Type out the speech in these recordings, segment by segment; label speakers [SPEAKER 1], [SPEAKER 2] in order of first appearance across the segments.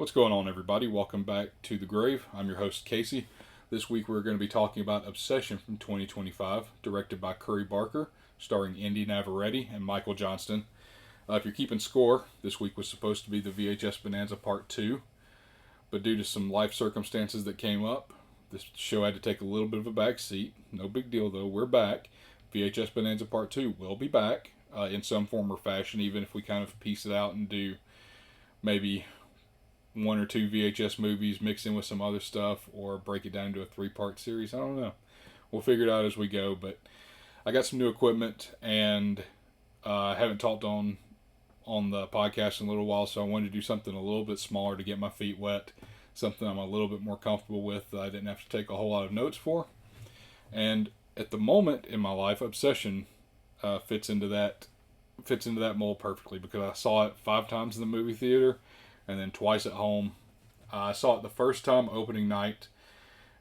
[SPEAKER 1] What's going on, everybody? Welcome back to The Grave. I'm your host, Casey. This week we're going to be talking about Obsession from 2025, directed by Curry Barker, starring Indy Navarrete and Michael Johnston. If you're keeping score, this week was supposed to be the VHS Bonanza Part 2, but due to some life circumstances that came up, this show had to take a little bit of a back seat. No big deal, though. We're back. VHS Bonanza Part 2 will be back in some form or fashion, even if we kind of piece it out and do maybe one or two VHS movies mixed in with some other stuff, or break it down into a 3-part series. I don't know. We'll figure it out as we go, but I got some new equipment, and I haven't talked on the podcast in a little while, so I wanted to do something a little bit smaller to get my feet wet, something I'm a little bit more comfortable with that I didn't have to take a whole lot of notes for. And at the moment in my life, Obsession fits into that mold perfectly, because I saw it 5 times in the movie theater and then twice at home. I saw it the first time opening night,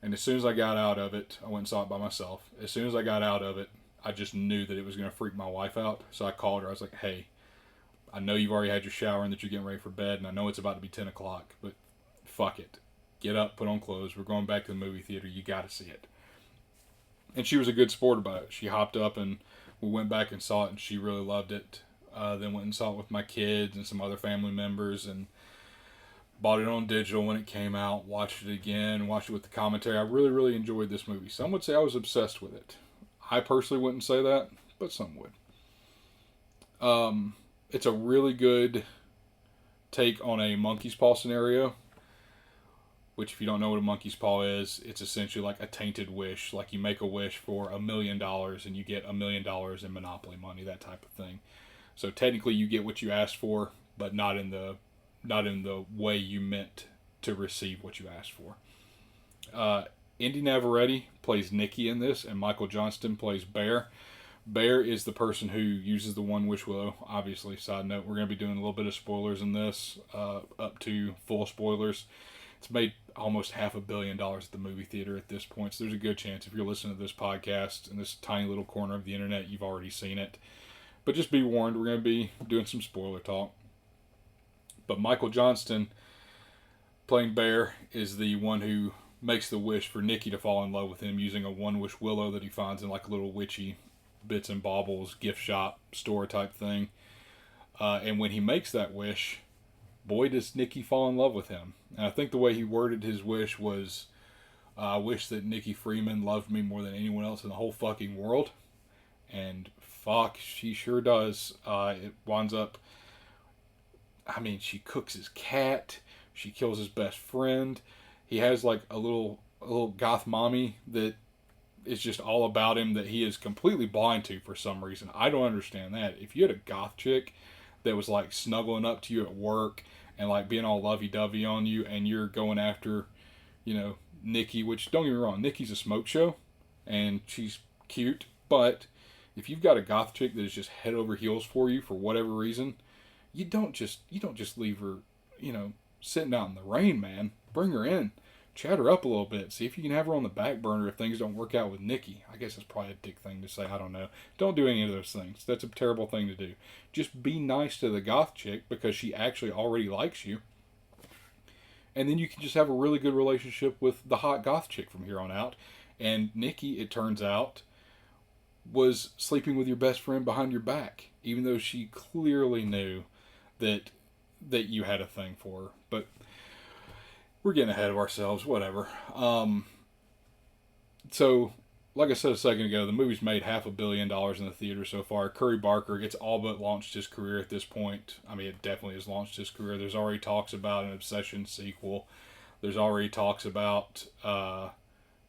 [SPEAKER 1] and as soon as I got out of it, I went and saw it by myself. As soon as I got out of it, I just knew that it was going to freak my wife out. So I called her. I was like, hey, I know you've already had your shower and that you're getting ready for bed, and I know it's about to be 10 o'clock, but fuck it. Get up, put on clothes. We're going back to the movie theater. You got to see it. And she was a good sport about it. She hopped up and we went back and saw it, and she really loved it. Then went and saw it with my kids and some other family members, and bought it on digital when it came out, watched it again, watched it with the commentary. I really, really enjoyed this movie. Some would say I was obsessed with it. I personally wouldn't say that, but some would. It's a really good take on a monkey's paw scenario, which, if you don't know what a monkey's paw is, it's essentially like a tainted wish. Like, you make a wish for $1 million and you get $1 million in Monopoly money, that type of thing. So technically you get what you asked for, but not in the way you meant to receive what you asked for. Indy Navarrete plays Nikki in this, and Michael Johnston plays Bear. Bear is the person who uses the One Wish Willow. Obviously, side note, we're going to be doing a little bit of spoilers in this, up to full spoilers. It's made almost $500 million at the movie theater at this point, so there's a good chance if you're listening to this podcast in this tiny little corner of the internet, you've already seen it. But just be warned, we're going to be doing some spoiler talk. But Michael Johnston, playing Bear, is the one who makes the wish for Nikki to fall in love with him using a One Wish Willow that he finds in like a little witchy bits and baubles gift shop store type thing. And when he makes that wish, boy, does Nikki fall in love with him. And I think the way he worded his wish was, I wish that Nikki Freeman loved me more than anyone else in the whole fucking world. And fuck, she sure does. It winds up, I mean, she cooks his cat. She kills his best friend. He has like a little goth mommy that is just all about him, that he is completely blind to for some reason. I don't understand that. If you had a goth chick that was like snuggling up to you at work and like being all lovey-dovey on you, and you're going after, Nikki, which, don't get me wrong, Nikki's a smoke show and she's cute, but if you've got a goth chick that is just head over heels for you for whatever reason, you don't just leave her, sitting out in the rain, man. Bring her in. Chat her up a little bit. See if you can have her on the back burner if things don't work out with Nikki. I guess that's probably a dick thing to say. I don't know. Don't do any of those things. That's a terrible thing to do. Just be nice to the goth chick because she actually already likes you. And then you can just have a really good relationship with the hot goth chick from here on out. And Nikki, it turns out, was sleeping with your best friend behind your back, even though she clearly knew that you had a thing for her. But we're getting ahead of ourselves, whatever. So, like I said a second ago, the movie's made $500 million in the theater so far. Curry Barker, it's all but launched his career at this point. I mean, it definitely has launched his career. There's already talks about an Obsession sequel. There's already talks about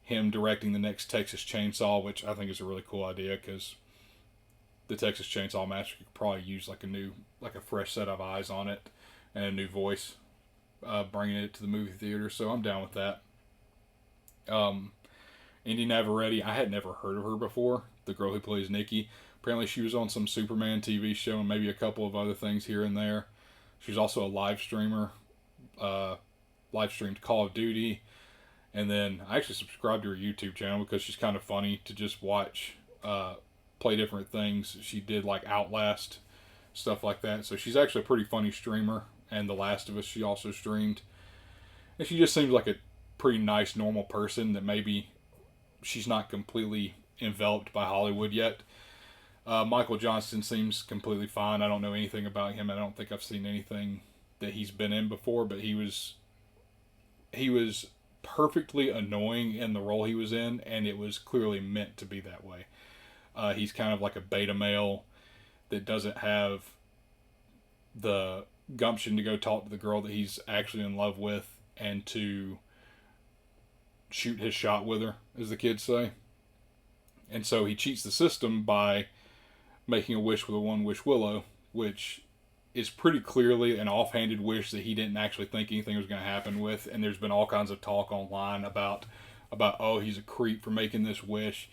[SPEAKER 1] him directing the next Texas Chainsaw, which I think is a really cool idea, because the Texas Chainsaw Massacre could probably use like a fresh set of eyes on it and a new voice, bringing it to the movie theater. So I'm down with that. Indy Navarrete, I had never heard of her before. The girl who plays Nikki. Apparently she was on some Superman TV show and maybe a couple of other things here and there. She's also a live streamer. Live streamed Call of Duty. And then I actually subscribed to her YouTube channel because she's kind of funny to just watch, play different things. She did like Outlast, stuff like that. So she's actually a pretty funny streamer. And The Last of Us she also streamed. And she just seems like a pretty nice, normal person that maybe she's not completely enveloped by Hollywood yet. Michael Johnston seems completely fine. I don't know anything about him. I don't think I've seen anything that he's been in before, but he was perfectly annoying in the role he was in, and it was clearly meant to be that way. He's kind of like a beta male that doesn't have the gumption to go talk to the girl that he's actually in love with and to shoot his shot with her, as the kids say. And so he cheats the system by making a wish with a one-wish willow, which is pretty clearly an offhanded wish that he didn't actually think anything was going to happen with. And there's been all kinds of talk online about oh, he's a creep for making this wish.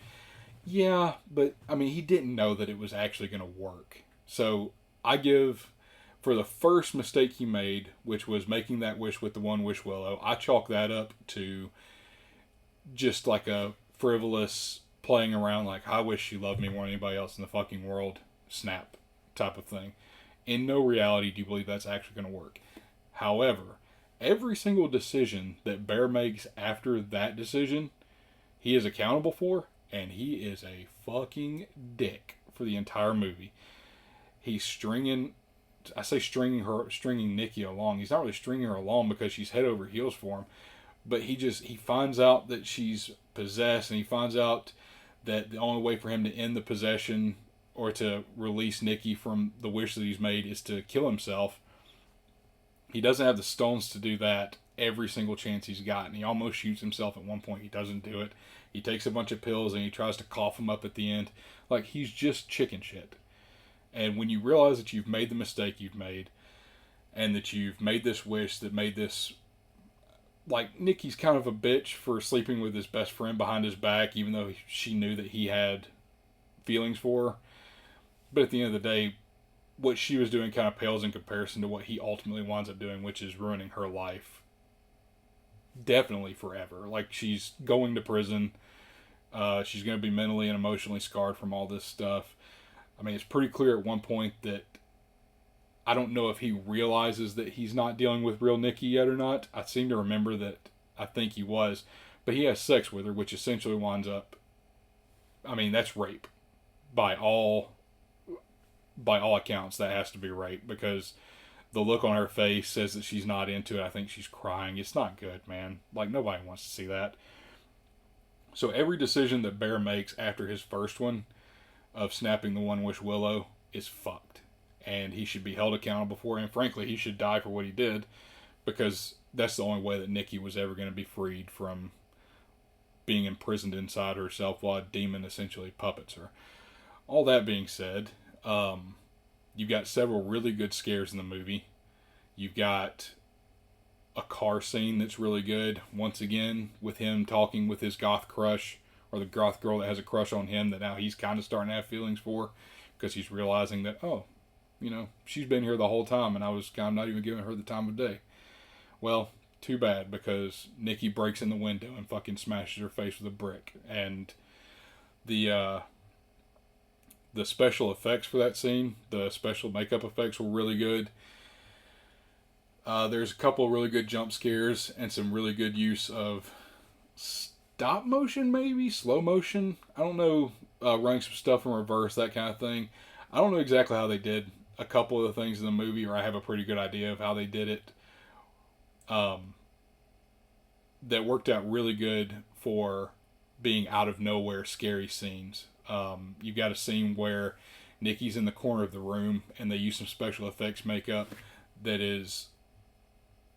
[SPEAKER 1] Yeah, but I mean, he didn't know that it was actually going to work. So I give, for the first mistake he made, which was making that wish with the one-wish willow, I chalk that up to just like a frivolous playing around, like, I wish she loved me more than anybody else in the fucking world, snap type of thing. In no reality do you believe that's actually going to work. However, every single decision that Bear makes after that decision, he is accountable for, and he is a fucking dick for the entire movie. He's stringing Nikki along. He's not really stringing her along because she's head over heels for him, but he finds out that she's possessed, and he finds out that the only way for him to end the possession or to release Nikki from the wish that he's made is to kill himself. He doesn't have the stones to do that every single chance he's got, and he almost shoots himself at one point. He doesn't do it. He takes a bunch of pills and he tries to cough them up at the end. Like, he's just chicken shit. And when you realize that you've made the mistake you've made, and that you've made this wish that made this, like, Nikki's kind of a bitch for sleeping with his best friend behind his back, even though she knew that he had feelings for her. But at the end of the day, what she was doing kind of pales in comparison to what he ultimately winds up doing, which is ruining her life. Definitely forever. Like, she's going to prison. She's going to be mentally and emotionally scarred from all this stuff. I mean, it's pretty clear at one point that I don't know if he realizes that he's not dealing with real Nikki yet or not. I seem to remember that I think he was. But he has sex with her, which essentially winds up, I mean, that's rape. By all accounts, that has to be rape, because the look on her face says that she's not into it. I think she's crying. It's not good, man. Like, nobody wants to see that. So every decision that Bear makes after his first one of snapping the one-wish willow is fucked. And he should be held accountable for it. And frankly, he should die for what he did, because that's the only way that Nikki was ever going to be freed from being imprisoned inside herself while a demon essentially puppets her. All that being said, you've got several really good scares in the movie. You've got a car scene that's really good, once again, with him talking with his goth crush, or the goth girl that has a crush on him that now he's kind of starting to have feelings for, because he's realizing that, oh, you know, she's been here the whole time and I was kind of not even giving her the time of day. Well, too bad, because Nikki breaks in the window and fucking smashes her face with a brick. And the special effects for that scene, the special makeup effects were really good. There's a couple of really good jump scares and some really good use of stop motion, maybe? Slow motion? I don't know. Running some stuff in reverse, that kind of thing. I don't know exactly how they did a couple of the things in the movie, or I have a pretty good idea of how they did it. That worked out really good for being out of nowhere scary scenes. You've got a scene where Nikki's in the corner of the room and they use some special effects makeup that is,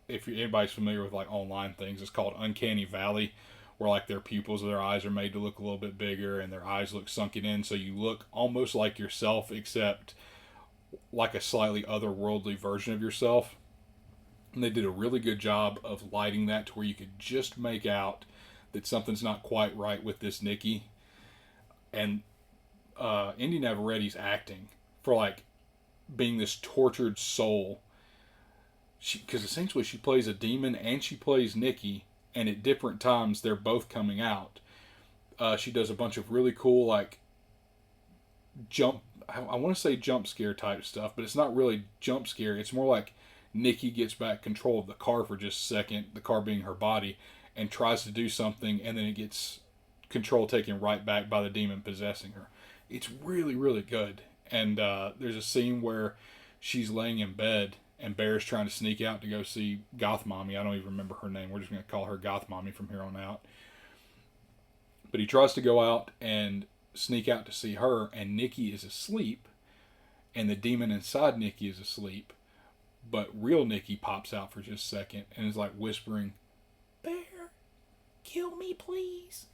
[SPEAKER 1] if anybody's familiar with like online things, it's called Uncanny Valley, where like their pupils of their eyes are made to look a little bit bigger and their eyes look sunken in, so you look almost like yourself, except like a slightly otherworldly version of yourself. And they did a really good job of lighting that to where you could just make out that something's not quite right with this Nikki. And Indy Navarrette's acting for like being this tortured soul, because essentially she plays a demon and she plays Nikki, and at different times they're both coming out. She does a bunch of really cool like I want to say jump scare type stuff, but it's not really jump scare. It's more like Nikki gets back control of the car for just a second, the car being her body, and tries to do something, and then it gets control taken right back by the demon possessing her. It's really, really good. And there's a scene where she's laying in bed, and Bear's trying to sneak out to go see Goth Mommy. I don't even remember her name. We're just going to call her Goth Mommy from here on out. But he tries to go out and sneak out to see her, and Nikki is asleep, and the demon inside Nikki is asleep. But real Nikki pops out for just a second and is like whispering, "Bear, kill me, please."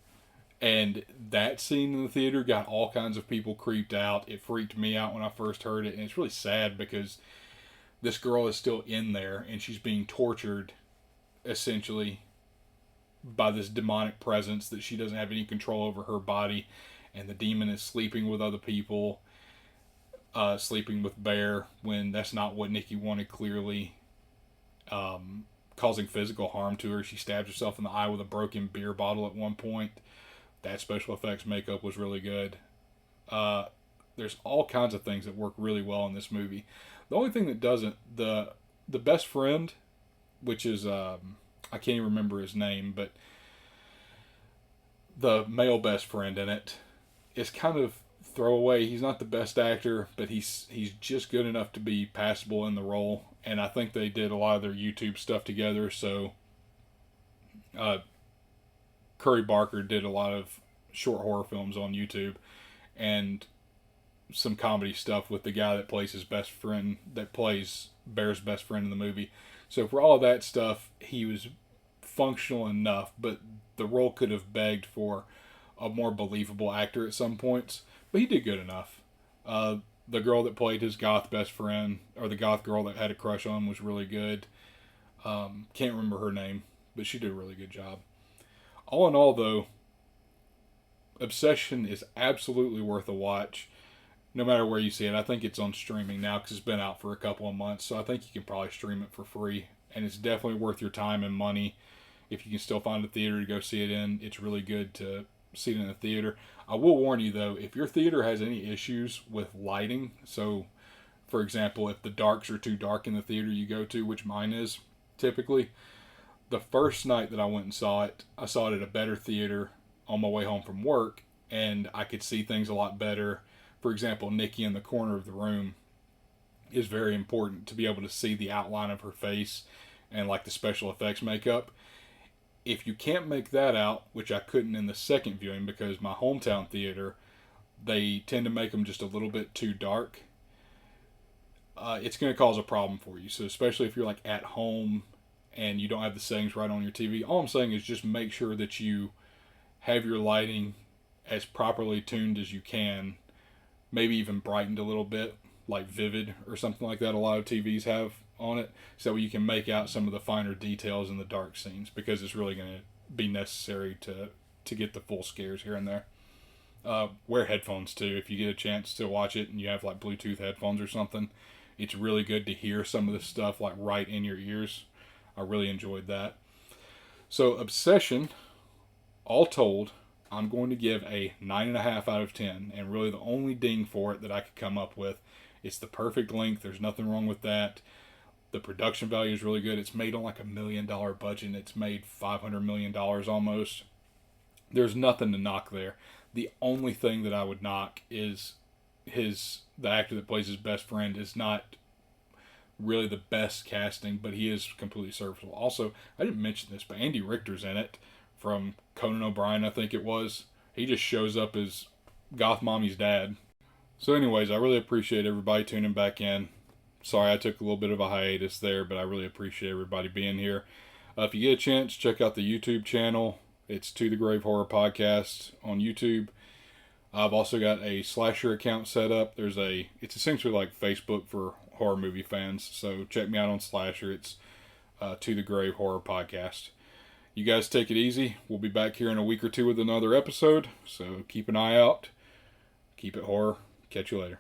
[SPEAKER 1] And that scene in the theater got all kinds of people creeped out. It freaked me out when I first heard it. And it's really sad because this girl is still in there and she's being tortured, essentially, by this demonic presence that she doesn't have any control over her body. And the demon is sleeping with other people, sleeping with Bear when that's not what Nikki wanted, clearly. Causing physical harm to her. She stabs herself in the eye with a broken beer bottle at one point. That special effects makeup was really good. There's all kinds of things that work really well in this movie. The only thing that doesn't, the best friend, which is, I can't even remember his name, but the male best friend in it is kind of throwaway. He's not the best actor, but he's just good enough to be passable in the role. And I think they did a lot of their YouTube stuff together, so Curry Barker did a lot of short horror films on YouTube and some comedy stuff with the guy that plays his best friend, that plays Bear's best friend in the movie. So for all of that stuff, he was functional enough, but the role could have begged for a more believable actor at some points, but he did good enough. The girl that played his goth best friend, or the goth girl that had a crush on him, was really good. Can't remember her name, but she did a really good job. All in all, though, Obsession is absolutely worth a watch, no matter where you see it. I think it's on streaming now because it's been out for a couple of months, so I think you can probably stream it for free, and it's definitely worth your time and money. If you can still find a theater to go see it in, it's really good to see it in a theater. I will warn you, though, if your theater has any issues with lighting, so, for example, if the darks are too dark in the theater you go to, which mine is, typically, the first night that I went and saw it, I saw it at a better theater on my way home from work, and I could see things a lot better. For example, Nikki in the corner of the room is very important to be able to see the outline of her face and like the special effects makeup. If you can't make that out, which I couldn't in the second viewing because my hometown theater, they tend to make them just a little bit too dark, it's going to cause a problem for you. So especially if you're like at home and you don't have the settings right on your TV, all I'm saying is just make sure that you have your lighting as properly tuned as you can, maybe even brightened a little bit, like Vivid or something like that a lot of TVs have on it, so you can make out some of the finer details in the dark scenes, because it's really going to be necessary to get the full scares here and there. Wear headphones too if you get a chance to watch it and you have like Bluetooth headphones or something. It's really good to hear some of this stuff like right in your ears. I really enjoyed that. So Obsession, all told, I'm going to give a 9.5 out of 10, and really the only ding for it that I could come up with. It's the perfect length. There's nothing wrong with that. The production value is really good. It's made on like $1 million budget, and it's made $500 million almost. There's nothing to knock there. The only thing that I would knock is the actor that plays his best friend is not really the best casting, but he is completely serviceable. Also, I didn't mention this, but Andy Richter's in it from Conan O'Brien, I think it was. He just shows up as Goth Mommy's dad. So anyways, I really appreciate everybody tuning back in. Sorry I took a little bit of a hiatus there, but I really appreciate everybody being here. If you get a chance, check out the YouTube channel. It's To The Grave Horror Podcast on YouTube. I've also got a Slasher account set up. It's essentially like Facebook for horror movie fans. So check me out on Slasher. It's To The Grave Horror Podcast. You guys take it easy. We'll be back here in a week or two with another episode. So keep an eye out. Keep it horror. Catch you later.